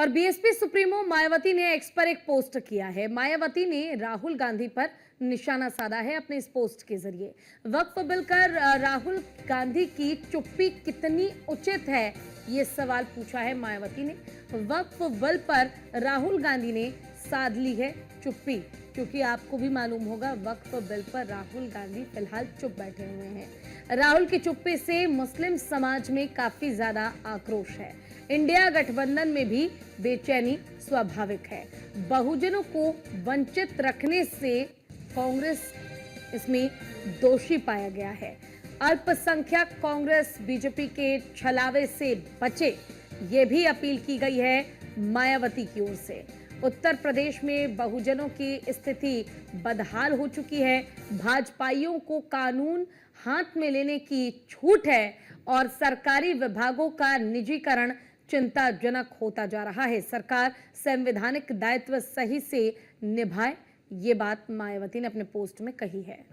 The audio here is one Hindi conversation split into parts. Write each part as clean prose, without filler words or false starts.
और बीएसपी सुप्रीमो मायावती ने एक्स पर एक पोस्ट किया है। मायावती ने राहुल गांधी पर निशाना साधा है अपने इस पोस्ट के जरिए। वक्फ बिल कर राहुल गांधी की चुप्पी कितनी उचित है, ये सवाल पूछा है मायावती ने। वक्फ बिल पर राहुल गांधी ने साध ली है चुप्पी, क्योंकि आपको भी मालूम होगा वक्फ बिल पर राहुल गांधी फिलहाल चुप बैठे हुए हैं। राहुल की चुप्पी से मुस्लिम समाज में काफी ज्यादा आक्रोश है। इंडिया गठबंधन में भी बेचैनी स्वाभाविक है। बहुजनों को वंचित रखने से कांग्रेस इसमें दोषी पाया गया है। अल्पसंख्यक कांग्रेस बीजेपी के छलावे से बचे, ये भी अपील की गई है मायावती की ओर से। उत्तर प्रदेश में बहुजनों की स्थिति बदहाल हो चुकी है। भाजपाइयों को कानून हाथ में लेने की छूट है और सरकारी विभागों का निजीकरण चिंताजनक होता जा रहा है। सरकार संवैधानिक दायित्व सही से निभाए, ये बात मायावती ने अपने पोस्ट में कही है।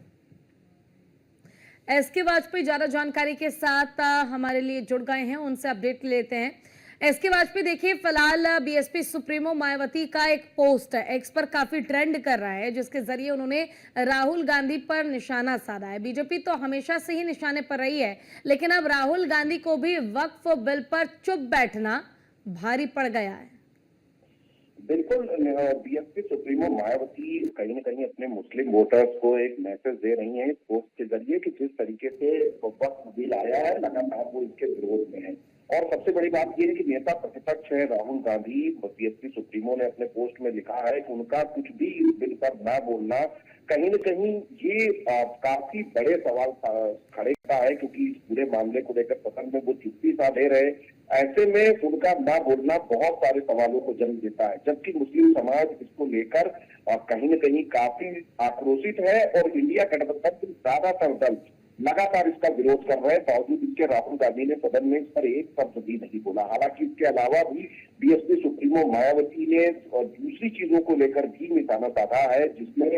एसके वाजपेयी ज्यादा जानकारी के साथ हमारे लिए जुड़ गए हैं, उनसे अपडेट लेते हैं। एसके वाजपेयी, देखिए फिलहाल बीएसपी सुप्रीमो मायावती का एक पोस्ट है, एक्स पर काफी ट्रेंड कर रहा है, जिसके जरिए उन्होंने राहुल गांधी पर निशाना साधा है। बीजेपी तो हमेशा से ही निशाने पर रही है, लेकिन अब राहुल गांधी को भी वक्फ बिल पर चुप बैठना भारी पड़ गया है। बिल्कुल, बीएसपी सुप्रीमो मायावती कहीं न कहीं अपने मुस्लिम वोटर्स को एक मैसेज दे रही हैं इस पोस्ट के जरिए कि जिस तरीके से वक्फ बिल आया है, लगातार वो इसके विरोध में है। और सबसे बड़ी बात यह है कि नेता प्रतिपक्ष है राहुल गांधी, बीएसपी सुप्रीमो ने अपने पोस्ट में लिखा है कि उनका कुछ भी इस बिल पर ना बोलना कहीं न कहीं ये काफी बड़े सवाल खड़े करता है, क्योंकि इस पूरे मामले को लेकर सदन में वो चुप्पी साधे रहे। ऐसे में उनका ना बोलना बहुत सारे सवालों को जन्म देता है, जबकि मुस्लिम समाज इसको लेकर कहीं न कहीं काफी आक्रोशित है और इंडिया गठबंधन के ज्यादातर दल लगातार इसका विरोध कर रहे हैं। बावजूद इसके राहुल गांधी ने सदन में इस पर एक शब्द भी नहीं बोला। हालांकि इसके अलावा भी बीएसपी सुप्रीमो मायावती ने दूसरी चीजों को लेकर भी निशाना साधा है, जिसमें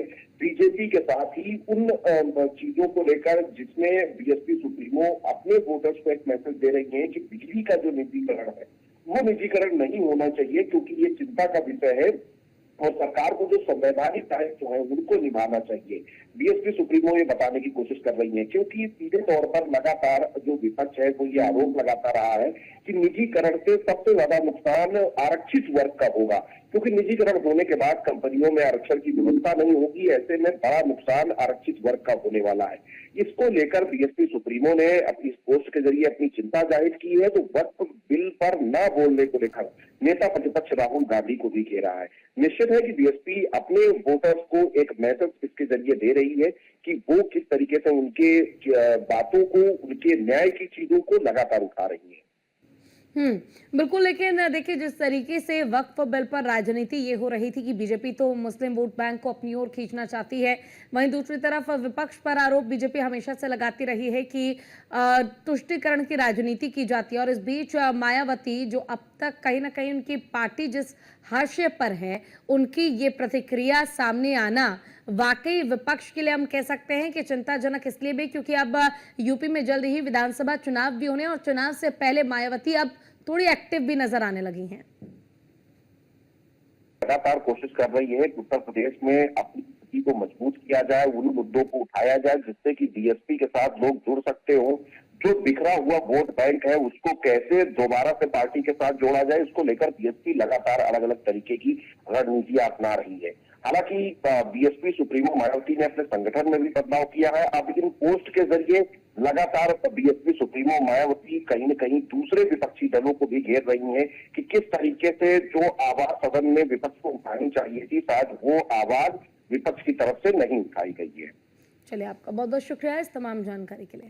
बीजेपी के साथ ही उन चीजों को लेकर जिसमें बीएसपी सुप्रीमो अपने वोटर्स को एक मैसेज दे रही है कि बिजली का जो निजीकरण है वो निजीकरण नहीं होना चाहिए, क्योंकि ये चिंता का विषय है और सरकार को जो संवैधानिक दायित्व है उनको निभाना चाहिए। बीएसपी सुप्रीमो ये बताने की कोशिश कर रही है, क्योंकि सीधे तौर पर लगातार जो विपक्ष है वो ये आरोप लगाता रहा है कि निजीकरण से सबसे ज्यादा नुकसान आरक्षित वर्ग का होगा, क्योंकि निजीकरण होने के बाद कंपनियों में आरक्षण की व्यवस्था नहीं होगी। ऐसे में बड़ा नुकसान आरक्षित वर्ग का होने वाला है। इसको लेकर बीएसपी सुप्रीमो ने अपनी इस पोस्ट के जरिए अपनी चिंता जाहिर की है, तो वक्फ बिल पर न बोलने को लेकर नेता प्रतिपक्ष राहुल गांधी को भी घेरा है। निश्चित है कि बीएसपी अपने वोटर्स को एक मैसेज इसके जरिए दे रही है कि वो किस तरीके से उनके बातों को, उनके न्याय की चीजों को लगातार उठा रही है। बिल्कुल, लेकिन देखिए जिस तरीके से वक्फ बिल पर राजनीति ये हो रही थी कि बीजेपी तो मुस्लिम वोट बैंक को अपनी ओर खींचना चाहती है, वहीं दूसरी तरफ विपक्ष पर आरोप बीजेपी हमेशा से लगाती रही है कि तुष्टीकरण की राजनीति की जाती है। और इस बीच मायावती, जो अब तक कहीं ना कहीं उनकी पार्टी जिस हाशिए पर है, उनकी ये प्रतिक्रिया सामने आना वाकई विपक्ष के लिए हम कह सकते हैं कि चिंताजनक इसलिए भी क्योंकि अब यूपी में जल्द ही विधानसभा चुनाव भी होने और चुनाव से पहले मायावती अब थोड़ी एक्टिव भी नजर आने लगी हैं। लगातार कोशिश कर रही है कि उत्तर प्रदेश में अपनी स्थिति को मजबूत किया जाए, उन मुद्दों को उठाया जाए जिससे कि बीएसपी के साथ लोग जुड़ सकते हो। जो बिखरा हुआ वोट बैंक है उसको कैसे दोबारा से पार्टी के साथ जोड़ा जाए, इसको लेकर बीएसपी लगातार अलग अलग तरीके की रणनीतियां अपना रही है। हालांकि बीएसपी सुप्रीमो मायावती ने अपने संगठन में भी बदलाव किया है। अब इन पोस्ट के जरिए लगातार बीएसपी सुप्रीमो मायावती कहीं न कहीं दूसरे विपक्षी दलों को भी घेर रही हैं कि किस तरीके से जो आवाज सदन में विपक्ष को उठानी चाहिए थी, शायद वो आवाज विपक्ष की तरफ से नहीं उठाई गई है। चलिए, आपका बहुत बहुत शुक्रिया इस तमाम जानकारी के लिए।